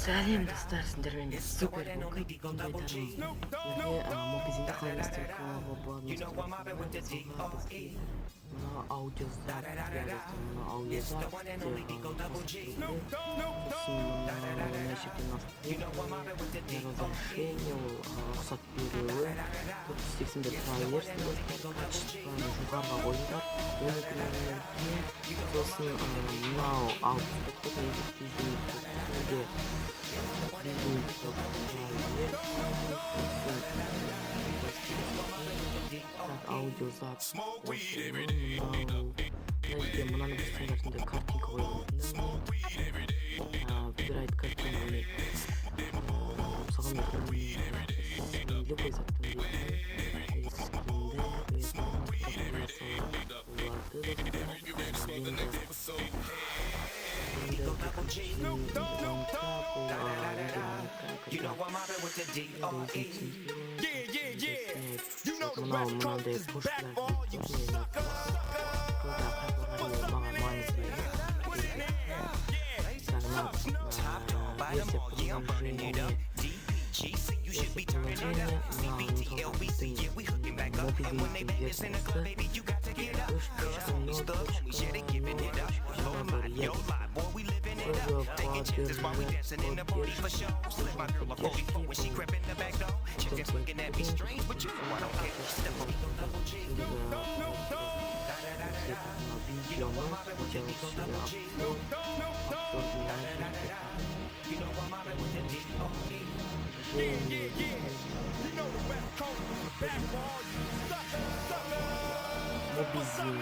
Сәлем достар, сендермен супер бүгін Mobizenде қалай настройкалауға болады мына аудиозапись мына аудиозапись мына жерден настройки разрешение ол рұқсат беруі 480-де тұрған версия качествоны жоғарыға қойыңдар сосын мынау аудиозапись мынаны бір стандартында картинка қойып выбирает картинканы мысалға любой заттан мынандай Mobizen.